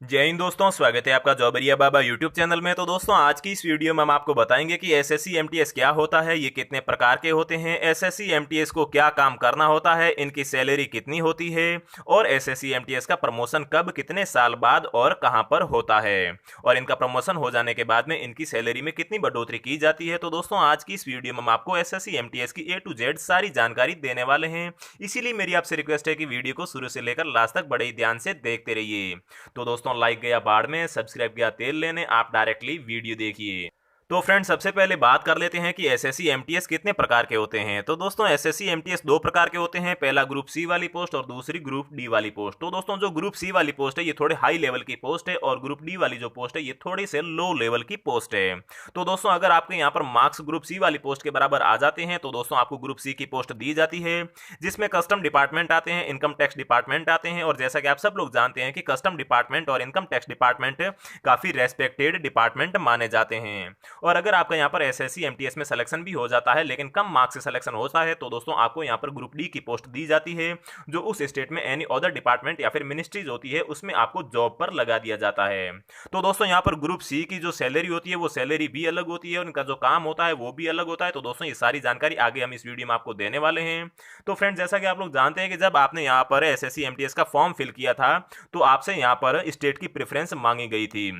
जय हिंद दोस्तों, स्वागत है आपका जॉबरिया बाबा यूट्यूब चैनल में। तो दोस्तों, आज की इस वीडियो में हम आपको बताएंगे कि एसएससी एमटीएस क्या होता है, ये कितने प्रकार के होते हैं, एसएससी एमटीएस को क्या काम करना होता है, इनकी सैलरी कितनी होती है और एसएससी एमटीएस का प्रमोशन कब, कितने साल बाद और कहां पर होता है, और इनका प्रमोशन हो जाने के बाद में इनकी सैलरी में कितनी बढ़ोतरी की जाती है। तो दोस्तों, आज की इस वीडियो में हम आपको एसएससी एमटीएस की ए टू जेड सारी जानकारी देने वाले हैं। इसीलिए मेरी आपसे रिक्वेस्ट है कि वीडियो को शुरू से लेकर लास्ट तक बड़े ही ध्यान से देखते रहिए। तो दोस्तों, लाइक गया बाढ़ में, सब्सक्राइब गया तेल लेने, आप डायरेक्टली वीडियो देखिए। तो फ्रेंड्स, सबसे पहले बात कर लेते हैं कि एसएससी एमटीएस कितने प्रकार के होते हैं। तो दोस्तों, एसएससी एमटीएस दो प्रकार के होते हैं, पहला ग्रुप सी वाली पोस्ट और दूसरी ग्रुप डी वाली पोस्ट। तो दोस्तों, जो ग्रुप सी वाली पोस्ट है ये थोड़े हाई लेवल की पोस्ट है और ग्रुप डी वाली जो पोस्ट है ये थोड़ी से लो लेवल की पोस्ट है। तो दोस्तों, अगर आपके यहाँ पर मार्क्स ग्रुप सी वाली पोस्ट के बराबर आ जाते हैं तो दोस्तों आपको ग्रुप सी की पोस्ट दी जाती है, जिसमें कस्टम डिपार्टमेंट आते हैं, इनकम टैक्स डिपार्टमेंट आते हैं। और जैसा कि आप सब लोग जानते हैं कि कस्टम डिपार्टमेंट और इनकम टैक्स डिपार्टमेंट काफी रेस्पेक्टेड डिपार्टमेंट माने जाते हैं। और अगर आपका यहाँ पर एसएससी एमटीएस में सिलेक्शन भी हो जाता है लेकिन कम मार्क्स से सिलेक्शन होता है तो दोस्तों आपको यहाँ पर ग्रुप डी की पोस्ट दी जाती है, जो उस स्टेट में एनी अदर डिपार्टमेंट या फिर मिनिस्ट्रीज होती है उसमें आपको जॉब पर लगा दिया जाता है। तो दोस्तों, यहाँ पर ग्रुप सी की जो सैलरी होती है वो सैलरी भी अलग होती है और उनका जो काम होता है वो भी अलग होता है। तो दोस्तों, ये सारी जानकारी आगे हम इस वीडियो में आपको देने वाले हैं। तो फ्रेंड, जैसा कि आप लोग जानते हैं कि जब आपने यहाँ पर एसएससी एमटीएस का फॉर्म फिल किया था तो आपसे यहाँ पर स्टेट की प्रेफरेंस मांगी गई थी।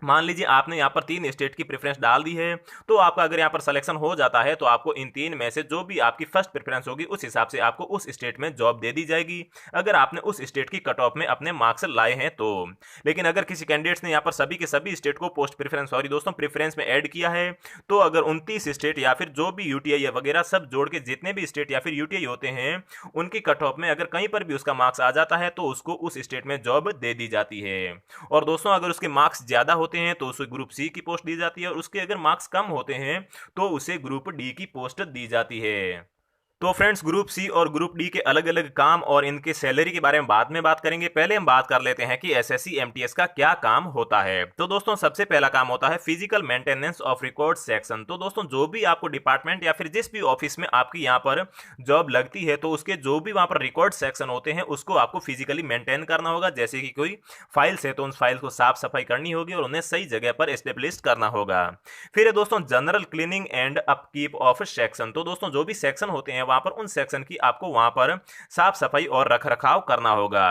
मान लीजिए आपने यहाँ पर 3 स्टेट की प्रेफरेंस डाल दी है, तो आपका अगर यहाँ पर सिलेक्शन हो जाता है तो आपको इन 3 में से जो भी आपकी फर्स्ट प्रेफरेंस होगी उस हिसाब से आपको उस स्टेट में जॉब दे दी जाएगी, अगर आपने उस स्टेट की कट ऑफ में अपने मार्क्स लाए हैं तो। लेकिन अगर किसी कैंडिडेट्स ने यहाँ पर सभी के सभी स्टेट को पोस्ट प्रेफरेंस, सॉरी दोस्तों, प्रेफरेंस में ऐड किया है, तो अगर 29 स्टेट या फिर जो भी यूटीआई वगैरह सब जोड़ के जितने भी स्टेट या फिर यूटीआई होते हैं उनकी कट ऑफ में अगर कहीं पर भी उसका मार्क्स आ जाता है तो उसको उस स्टेट में जॉब दे दी जाती है। और दोस्तों, अगर उसके मार्क्स ज्यादा होते हैं तो उसे ग्रुप सी की पोस्ट दी जाती है और उसके अगर मार्क्स कम होते हैं तो उसे ग्रुप डी की पोस्ट दी जाती है। तो फ्रेंड्स, ग्रुप सी और ग्रुप डी के अलग अलग काम और इनके सैलरी के बारे में बाद में बात करेंगे। पहले हम बात कर लेते हैं कि एसएससी एमटीएस का क्या काम होता है। तो दोस्तों, सबसे पहला काम होता है physical maintenance of record section. तो दोस्तों, जो भी आपको डिपार्टमेंट या फिर जिस भी ऑफिस में आपकी यहाँ पर जॉब लगती है तो उसके जो भी वहां पर रिकॉर्ड सेक्शन होते हैं उसको आपको फिजिकली मेंटेन करना होगा। जैसे कि कोई फाइल्स है तो उन फाइल्स को साफ सफाई करनी होगी और उन्हें सही जगह पर एस्टेब्लिश करना होगा। फिर है दोस्तों general cleaning and upkeep of section. तो दोस्तों, जो भी सेक्शन होते हैं वहां पर उन सेक्शन की आपको वहां पर साफ सफाई और रखरखाव करना होगा।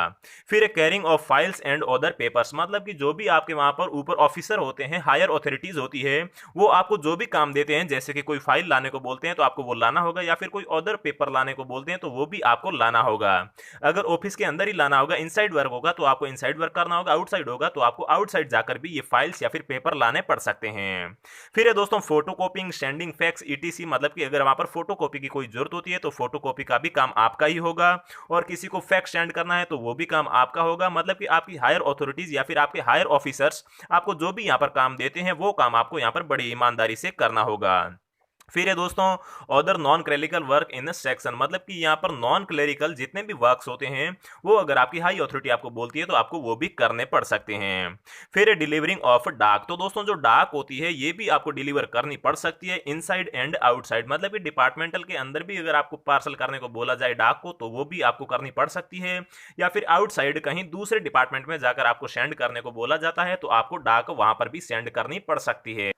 फिर carrying of files and other papers, मतलब कि जो भी आपके वहां पर ऊपर ऑफिसर होते हैं, हायर अथॉरिटीज होती है, वो आपको जो भी काम देते हैं, जैसे कि कोई फाइल लाने को बोलते हैं तो आपको वो लाना होगा, या फिर कोई अदर पेपर लाने को बोलते हैं तो वो भी आपको लाना होगा। अगर ऑफिस के अंदर ही लाना होगा, इनसाइड वर्क होगा तो आपको इनसाइड वर्क करना होगा, आउटसाइड होगा तो आपको आउटसाइड जाकर भी ये फाइल्स या फिर पेपर लाने पड़ सकते हैं। फिर है दोस्तों फोटोकॉपिंग, सेंडिंग फैक्स ईटीसी, मतलब कि अगर वहां पर फोटोकॉपी की कोई जरूरत होती है तो फोटोकॉपी का भी काम आपका ही होगा, और किसी को फैक्स सेंड करना है तो वो भी काम आपका होगा। मतलब कि आपकी हायर अथॉरिटीज या फिर आपके हायर ऑफिसर्स आपको जो भी यहां पर काम देते हैं वो काम आपको यहां पर बड़ी ईमानदारी से करना होगा। फिर है दोस्तों other non clerical work in section, मतलब कि यहाँ पर नॉन क्लरिकल जितने भी वर्क्स होते हैं वो अगर आपकी हाई अथॉरिटी आपको बोलती है तो आपको वो भी करने पड़ सकते हैं। फिर है डिलीवरिंग ऑफ डाक। तो दोस्तों, जो डाक होती है ये भी आपको डिलीवर करनी पड़ सकती है इनसाइड एंड आउटसाइड, मतलब कि डिपार्टमेंटल के अंदर भी अगर आपको पार्सल करने को बोला जाए डाक को तो वो भी आपको करनी पड़ सकती है, या फिर आउटसाइड कहीं दूसरे डिपार्टमेंट में जाकर आपको सेंड करने को बोला जाता है तो आपको डाक वहां पर भी सेंड करनी पड़ सकती है।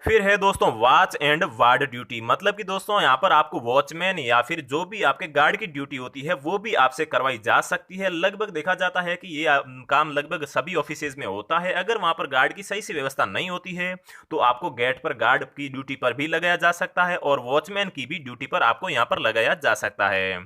फिर है दोस्तों वॉच एंड वार्ड ड्यूटी, मतलब कि दोस्तों यहाँ पर आपको वॉचमैन या फिर जो भी आपके गार्ड की ड्यूटी होती है वो भी आपसे करवाई जा सकती है। लगभग देखा जाता है कि ये काम लगभग सभी ऑफिसेज में होता है। अगर वहां पर गार्ड की सही से व्यवस्था नहीं होती है तो आपको गेट पर गार्ड की ड्यूटी पर भी लगाया जा सकता है और वॉचमैन की भी ड्यूटी पर आपको यहाँ पर लगाया जा सकता है।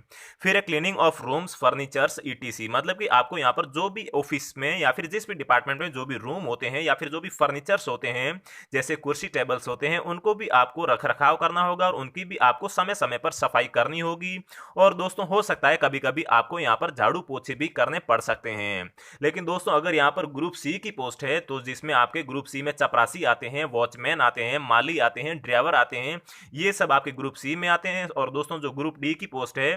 फिर है cleaning of rooms, furnitures etc, मतलब कि आपको यहाँ पर जो भी ऑफिस में या फिर जिस भी डिपार्टमेंट में जो भी रूम होते हैं या फिर जो भी फर्नीचर्स होते हैं, जैसे कुर्सी टेबल्स होते हैं, उनको भी आपको रखरखाव करना होगा और उनकी भी आपको समय समय पर सफाई करनी होगी। और दोस्तों, हो सकता है कभी कभी आपको यहाँ पर झाड़ू पोछे भी करने पड़ सकते हैं। लेकिन दोस्तों, अगर यहाँ पर ग्रुप सी की पोस्ट है तो जिसमें आपके ग्रुप सी में चपरासी आते हैं, वॉचमैन आते हैं, माली आते हैं, ड्राइवर आते हैं, ये सब आपके ग्रुप सी में आते हैं। और दोस्तों, जो ग्रुप डी की पोस्ट है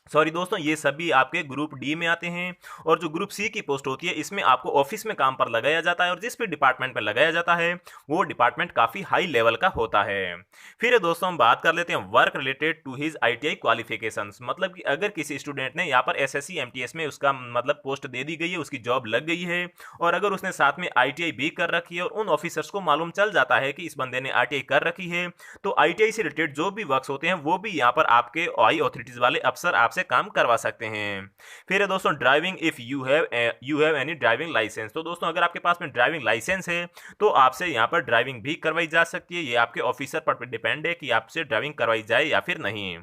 सॉरी दोस्तों, ये सभी आपके ग्रुप डी में आते हैं। और जो ग्रुप सी की पोस्ट होती है इसमें आपको ऑफिस में काम पर लगाया जाता है, और जिस भी डिपार्टमेंट में लगाया जाता है वो डिपार्टमेंट काफ़ी हाई लेवल का होता है। फिर दोस्तों हम बात कर लेते हैं work related to his ITI qualifications. मतलब कि अगर किसी स्टूडेंट ने यहाँ पर एसएससी एमटीएस में उसका मतलब पोस्ट दे दी गई है, उसकी जॉब लग गई है, और अगर उसने साथ में आईटीआई भी कर रखी है और उन ऑफिसर्स को मालूम चल जाता है कि इस बंदे ने आईटीआई कर रखी है, तो आईटीआई से रिलेटेड जो भी वर्क्स होते हैं वो भी यहाँ पर आपके हाई अथॉरिटीज वाले अफसर आपसे काम करवा सकते हैं। फिर है दोस्तों driving if you have any driving licence. तो दोस्तों अगर आपके पास में ड्राइविंग लाइसेंस है तो आपसे यहाँ पर ड्राइविंग भी करवाई जा सकती है। ये आपके ऑफिसर पर डिपेंड है कि आपसे ड्राइविंग करवाई जाए या फिर नहीं।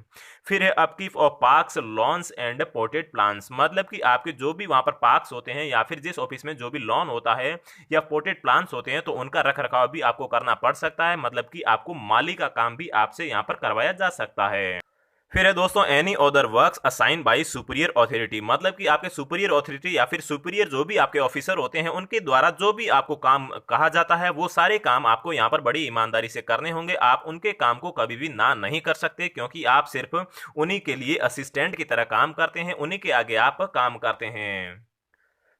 फिर है upkeep of parks, loans and potted plants. मतलब कि आपके जो भी वहां पर पार्क्स होते हैं या फिर जिस ऑफिस में जो भी लॉन होता है या पोटेड प्लांट्स होते हैं तो उनका रखरखाव भी आपको करना पड़ सकता है। मतलब कि आपको माली का काम भी आपसे यहाँ पर करवाया जा सकता है। फिर है दोस्तों any other works assign by superior authority. मतलब कि आपके सुपीरियर अथॉरिटी या फिर सुपीरियर जो भी आपके ऑफिसर होते हैं उनके द्वारा जो भी आपको काम कहा जाता है वो सारे काम आपको यहाँ पर बड़ी ईमानदारी से करने होंगे। आप उनके काम को कभी भी ना नहीं कर सकते, क्योंकि आप सिर्फ उन्हीं के लिए असिस्टेंट की तरह काम करते हैं, उन्हीं के आगे आप काम करते हैं।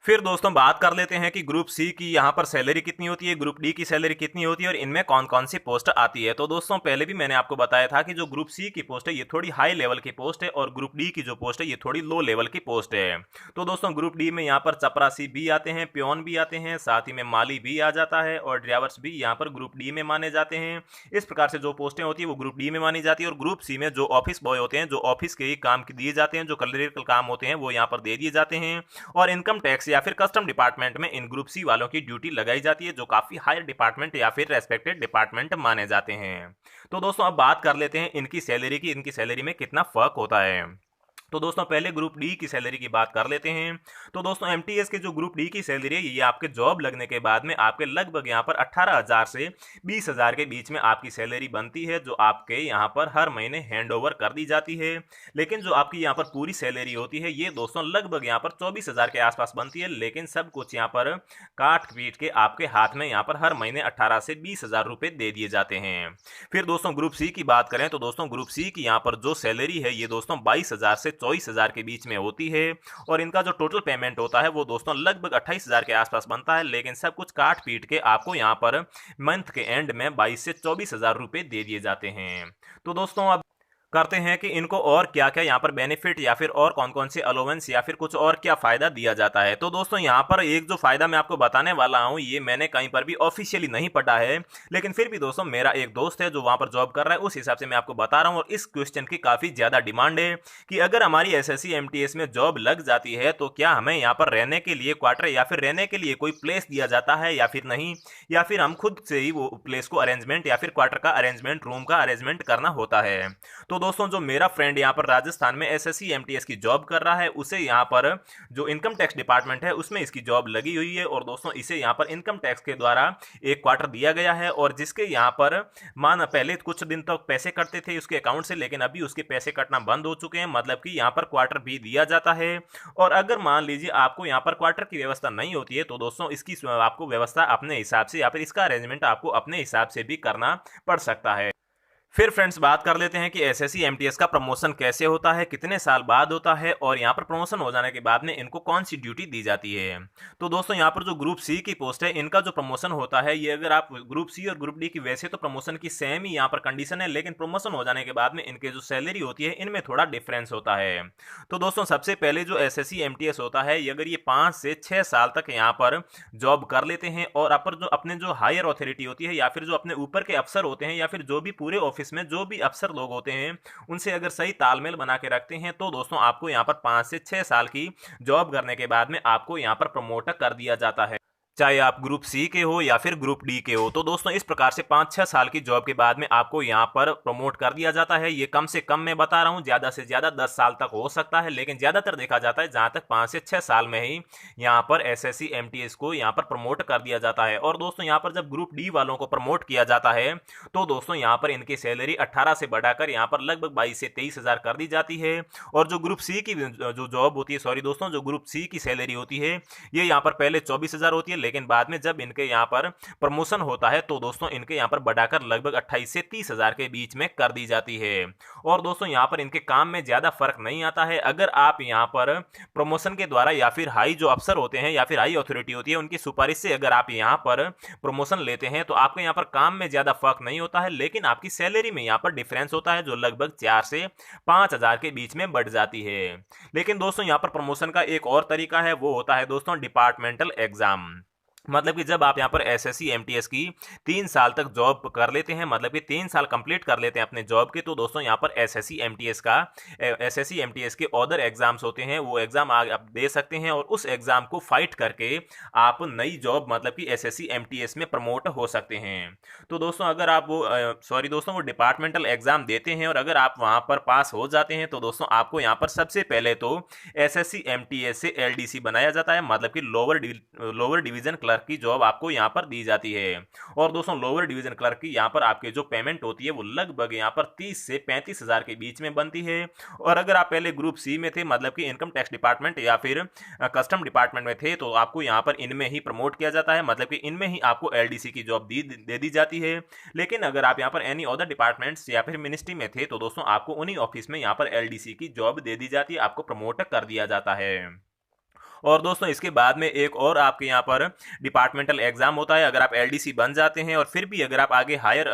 फिर दोस्तों बात कर लेते हैं कि ग्रुप सी की यहाँ पर सैलरी कितनी होती है, ग्रुप डी की सैलरी कितनी होती है और इनमें कौन कौन सी पोस्ट आती है। तो दोस्तों पहले भी मैंने आपको बताया था कि जो ग्रुप सी की पोस्ट है ये थोड़ी हाई लेवल की पोस्ट है और ग्रुप डी की जो पोस्ट है ये थोड़ी लो लेवल की पोस्ट है। तो दोस्तों ग्रुप डी में यहाँ पर चपरासी भी आते हैं, प्योन भी आते हैं, साथ ही में माली भी आ जाता है और ड्राइवर्स भी यहाँ पर ग्रुप डी में माने जाते हैं। इस प्रकार से जो पोस्टें होती है वो ग्रुप डी में मानी जाती है। और ग्रुप सी में जो ऑफिस बॉय होते हैं, जो ऑफिस के काम दिए जाते हैं, जो क्लरिकल काम होते हैं वो यहाँ पर दे दिए जाते हैं। और इनकम टैक्स या फिर कस्टम डिपार्टमेंट में इन ग्रुप सी वालों की ड्यूटी लगाई जाती है, जो काफी हायर डिपार्टमेंट या फिर रेस्पेक्टेड डिपार्टमेंट माने जाते हैं। तो दोस्तों अब बात कर लेते हैं इनकी सैलरी की, इनकी सैलरी में कितना फर्क होता है। तो दोस्तों पहले ग्रुप डी की सैलरी की बात कर लेते हैं। तो दोस्तों एमटीएस के जो ग्रुप डी की सैलरी है ये आपके जॉब लगने के बाद में आपके लगभग यहाँ पर 18,000 से 20,000 के बीच में आपकी सैलरी बनती है, जो आपके यहाँ पर हर महीने हैंड ओवर कर दी जाती है। लेकिन जो आपकी यहाँ पर पूरी सैलरी होती है ये दोस्तों लगभग यहाँ पर 24,000 के आसपास बनती है, लेकिन सब कुछ यहाँ पर काट पीट के आपके हाथ में यहाँ पर हर महीने 18 से 20,000 रुपए दे दिए जाते हैं। फिर दोस्तों ग्रुप सी की बात करें तो दोस्तों ग्रुप सी की यहाँ पर जो सैलरी है ये दोस्तों 22,000 से 24,000 के बीच में होती है। और इनका जो टोटल पेमेंट होता है वो दोस्तों लगभग 28,000 के आसपास बनता है, लेकिन सब कुछ काट पीट के आपको यहाँ पर मंथ के एंड में 22 से 24,000 रुपए दे दिए जाते हैं। तो दोस्तों अब करते हैं कि इनको और क्या क्या यहाँ पर बेनिफिट या फिर और कौन कौन से अलोवेंस या फिर कुछ और क्या फायदा दिया जाता है। तो दोस्तों यहाँ पर एक जो फायदा मैं आपको बताने वाला हूँ ये मैंने कहीं पर भी ऑफिशियली नहीं पढ़ा है, लेकिन फिर भी दोस्तों मेरा एक दोस्त है जो वहां पर जॉब कर रहा है, उस हिसाब से मैं आपको बता रहा हूँ। और इस क्वेश्चन की काफी ज्यादा डिमांड है कि अगर हमारी एसएससी एमटीएस में जॉब लग जाती है तो क्या हमें यहाँ पर रहने के लिए क्वार्टर या फिर रहने के लिए कोई प्लेस दिया जाता है या फिर नहीं, या फिर हम खुद से ही वो प्लेस को अरेंजमेंट या फिर क्वार्टर का अरेंजमेंट, रूम का अरेंजमेंट करना होता है। तो दोस्तों जो मेरा फ्रेंड यहाँ पर राजस्थान में एसएससी एमटीएस की जॉब कर रहा है, उसे यहाँ पर जो इनकम टैक्स डिपार्टमेंट है उसमें इसकी जॉब लगी हुई है। और दोस्तों इसे यहाँ पर इनकम टैक्स के द्वारा एक क्वार्टर दिया गया है, और जिसके यहाँ पर मान पहले कुछ दिन तक पैसे कटते थे उसके अकाउंट से, लेकिन अभी उसके पैसे कटना बंद हो चुके हैं। मतलब कि यहाँ पर क्वार्टर भी दिया जाता है। और अगर मान लीजिए आपको यहाँ पर क्वार्टर की व्यवस्था नहीं होती है तो दोस्तों इसकी आपको व्यवस्था अपने हिसाब से या फिर इसका अरेंजमेंट आपको अपने हिसाब से भी करना पड़ सकता है। फिर फ्रेंड्स बात कर लेते हैं कि एसएससी एमटीएस का प्रमोशन कैसे होता है, कितने साल बाद होता है, और यहाँ पर प्रमोशन हो जाने के बाद में इनको कौन सी ड्यूटी दी जाती है। तो दोस्तों यहाँ पर जो ग्रुप सी की पोस्ट है इनका जो प्रमोशन होता है ये अगर आप ग्रुप सी और ग्रुप डी की वैसे तो प्रमोशन की सेम ही यहाँ पर कंडीशन है, लेकिन प्रमोशन हो जाने के बाद में इनके जो सैलरी होती है इनमें थोड़ा डिफरेंस होता है। तो दोस्तों सबसे पहले जो एसएससी एमटीएस होता है अगर ये 5 से 6 साल तक यहाँ पर जॉब कर लेते हैं और अपने जो हायर अथॉरिटी होती है या फिर जो अपने ऊपर के अफसर होते हैं या फिर जो भी पूरे ऑफिस में जो भी अफसर लोग होते हैं उनसे अगर सही तालमेल बना के रखते हैं तो दोस्तों आपको यहाँ पर 5 से 6 साल की जॉब करने के बाद में आपको यहाँ पर प्रमोट कर दिया जाता है, चाहे आप ग्रुप सी के हो या फिर ग्रुप डी के हो। तो दोस्तों इस प्रकार से 5-6 साल की जॉब के बाद में आपको यहाँ पर प्रमोट कर दिया जाता है। ये कम से कम मैं बता रहा हूँ, ज्यादा से ज्यादा 10 साल तक हो सकता है, लेकिन ज्यादातर देखा जाता है जहां तक 5 से 6 साल में ही यहाँ पर एसएससी एमटीएस को यहाँ पर प्रमोट कर दिया जाता है। और दोस्तों यहाँ पर जब ग्रुप डी वालों को प्रमोट किया जाता है तो दोस्तों यहाँ पर इनकी सैलरी 18 से बढ़ाकर यहाँ पर लगभग 22 से 23,000 कर दी जाती है। और जो ग्रुप सी की जो जॉब होती है, सॉरी दोस्तों, जो ग्रुप सी की सैलरी होती है ये यहाँ पर पहले 24,000 होती है, लेकिन बाद में जब इनके यहाँ पर प्रमोशन होता है तो दोस्तों इनके यहाँ पर बढ़ाकर लगभग 28 से 30 हज़ार के बीच में कर दी जाती है। और दोस्तों यहाँ पर इनके काम में ज़्यादा फर्क नहीं आता है। अगर आप यहाँ पर प्रमोशन के द्वारा या फिर हाई जो अफसर होते हैं या फिर हाई अथॉरिटी होती है उनकी सुपारिश से अगर आप यहाँ पर प्रमोशन लेते हैं तो आपके यहाँ पर काम में ज़्यादा फर्क नहीं होता है, लेकिन आपकी सैलरी में यहाँ पर डिफरेंस होता है जो लगभग 4 से 5 हज़ार के बीच में बढ़ जाती है। लेकिन दोस्तों यहाँ पर प्रमोशन का एक और तरीका है, वो होता है दोस्तों डिपार्टमेंटल एग्जाम। मतलब कि जब आप यहाँ पर एसएससी एमटीएस की 3 साल तक जॉब कर लेते हैं, मतलब कि 3 साल कंप्लीट कर लेते हैं अपने जॉब के, तो दोस्तों यहाँ पर एसएससी एमटीएस के अदर एग्जाम्स होते हैं, वो एग्जाम आप दे सकते हैं और उस एग्जाम को फाइट करके आप नई जॉब मतलब कि एसएससी एमटीएस में प्रमोट हो सकते हैं। तो दोस्तों अगर आप वो डिपार्टमेंटल एग्जाम देते हैं और अगर आप वहाँ पर पास हो जाते हैं तो दोस्तों आपको यहाँ पर सबसे पहले तो एसएससी एमटीएस से एलडीसी बनाया जाता है, मतलब कि लोअर डिवीजन क्लर्क की जॉब आपको यहां पर दी जाती है। और दोस्तों लोअर डिवीजन क्लर्क की यहां पर आपके जो पेमेंट होती है वो लगभग यहां पर 30 से 35 हज़ार के बीच में बनती है। और अगर आप पहले ग्रुप सी में थे, मतलब कि इनकम टैक्स डिपार्टमेंट या फिर कस्टम डिपार्टमेंट में थे, तो आपको यहां पर इनमें ही प्रमोट किया जाता है, मतलब कि इनमें ही आपको एलडीसी की जॉब दे दी जाती है। लेकिन अगर आप यहां पर एनी अदर डिपार्टमेंट्स या फिर मिनिस्ट्री में थे तो दोस्तों आपको उन्हीं ऑफिस में यहां पर एलडीसी की जॉब दे दी जाती है, आपको प्रमोट कर दिया जाता है। और दोस्तों इसके बाद में एक और आपके यहाँ पर डिपार्टमेंटल एग्जाम होता है। अगर आप एलडीसी बन जाते हैं और फिर भी अगर आप आगे हायर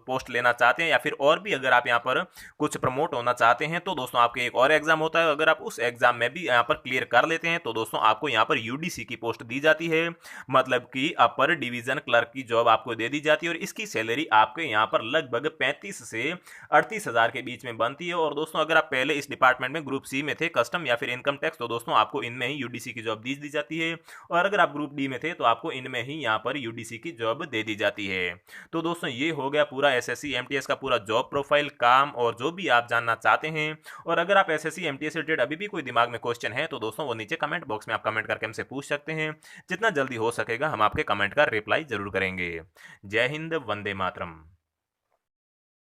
पोस्ट लेना चाहते हैं या फिर और भी अगर आप यहाँ पर कुछ प्रमोट होना चाहते हैं तो दोस्तों आपके एक और एग्जाम होता है। अगर आप उस एग्जाम में भी यहाँ पर क्लियर कर लेते हैं तो दोस्तों आपको यहाँ पर यूडीसी की पोस्ट दी जाती है, मतलब कि अपर डिवीजन क्लर्क की जॉब आपको दे दी जाती है और इसकी सैलरी आपके यहाँ पर लगभग 35 से 38 हज़ार के बीच में बनती है। और दोस्तों अगर आप पहले इस डिपार्टमेंट में ग्रुप सी में थे, कस्टम या फिर इनकम टैक्स, तो दोस्तों आपको इनमें ही यूडीसी की जॉब दी जाती है। और अगर आप ग्रुप डी में थे तो आपको इनमें ही यहां पर यूडीसी की जॉब दे दी जाती है। तो दोस्तों ये हो गया पूरा एसएससी एमटीएस का पूरा जॉब प्रोफाइल, काम और जो भी आप जानना चाहते हैं। और अगर आप एसएससी एमटीएस से रिलेटेड अभी भी कोई दिमाग में क्वेश्चन है तो दोस्तों वो नीचे कमेंट बॉक्स में आप कमेंट करके हमसे पूछ सकते हैं। जितना जल्दी हो सकेगा हम आपके कमेंट का रिप्लाई जरूर करेंगे। जय हिंद, वंदे मातरम।